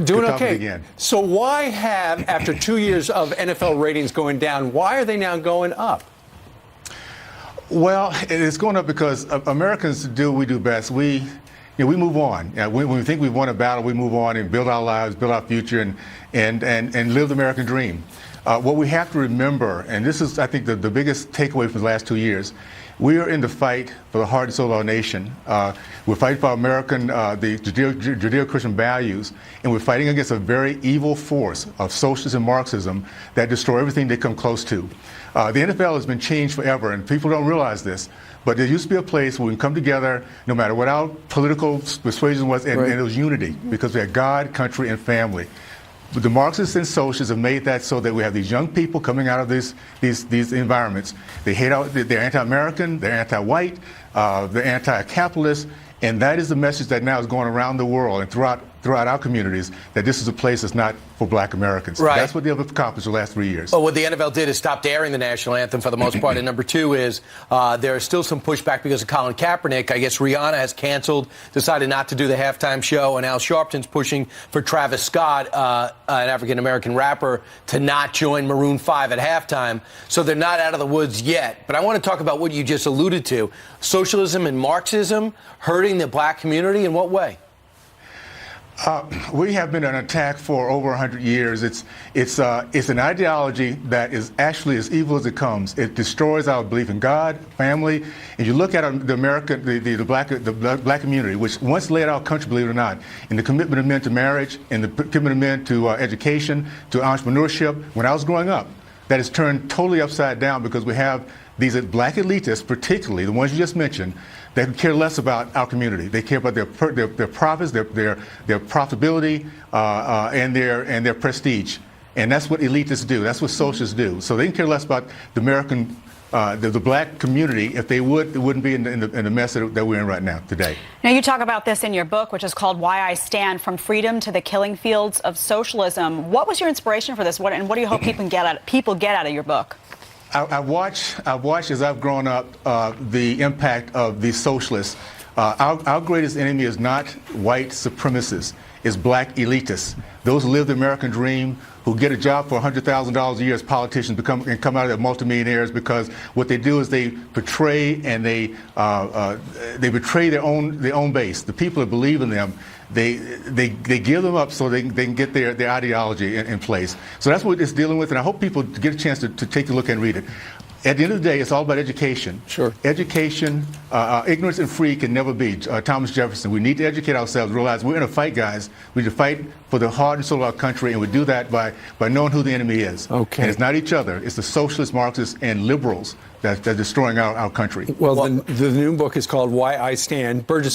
Doing okay. Again. So why have, after 2 years of NFL ratings going down, why are they now going up? Well, it's going up because Americans do what we do best. We move on. When we think we've won a battle, we move on and build our lives, build our future, and live the American dream. What we have to remember, and this is, I think, the biggest takeaway from the last 2 years, we are in the fight for the heart and soul of our nation. We're fighting for American, the Judeo-Christian values, and we're fighting against a very evil force of socialism and Marxism that destroy everything they come close to. The NFL has been changed forever, and people don't realize this, but there used to be a place where we can come together, no matter what our political persuasion was, and it was unity, because we had God, country, and family. But the Marxists and socialists have made that so that we have these young people coming out of these environments. They hate they're anti-American, they're anti-white, they're anti-capitalist, and that is the message that now is going around the world and throughout our communities, that this is a place that's not for black Americans. Right. That's what they've accomplished the last 3 years. Well, what the NFL did is stopped airing the national anthem for the most part. And number two is there is still some pushback because of Colin Kaepernick. I guess Rihanna has canceled, decided not to do the halftime show, and Al Sharpton's pushing for Travis Scott, an African-American rapper, to not join Maroon 5 at halftime. So they're not out of the woods yet. But I want to talk about what you just alluded to. Socialism and Marxism hurting the black community in what way? We have been an attack for over 100 years. It's an ideology that is actually as evil as it comes. It destroys our belief in God, family. And you look at the black community, which once led our country, believe it or not, in the commitment of men to marriage, and the commitment of men to education, to entrepreneurship. When I was growing up, that has turned totally upside down because we have these black elitists, particularly the ones you just mentioned, that care less about our community. They care about their profits, their profitability, and their prestige. And that's what elitists do. That's what socialists do. So they can care less about the American, the black community. If they would, it wouldn't be in the mess that we're in right now today. Now, you talk about this in your book, which is called Why I Stand: From Freedom to the Killing Fields of Socialism. What was your inspiration for this? And what do you hope people get out of your book? I've watched as I've grown up the impact of these socialists. Our greatest enemy is not white supremacists, it's black elitists. Those who live the American dream, who get a job for $100,000 a year as politicians, and come out of their multimillionaires, because what they do is they betray and they betray their own base, the people that believe in them. They give them up so they can get their ideology in place. So that's what it's dealing with, and I hope people get a chance to take a look and read it. At the end of the day, it's all about education. Sure. Education, ignorance and free can never be. Thomas Jefferson. We need to educate ourselves, realize we're in a fight, guys. We need to fight for the heart and soul of our country, and we do that by knowing who the enemy is. Okay. And it's not each other. It's the socialists, Marxists, and liberals that are destroying our country. Well, the new book is called Why I Stand. Burgess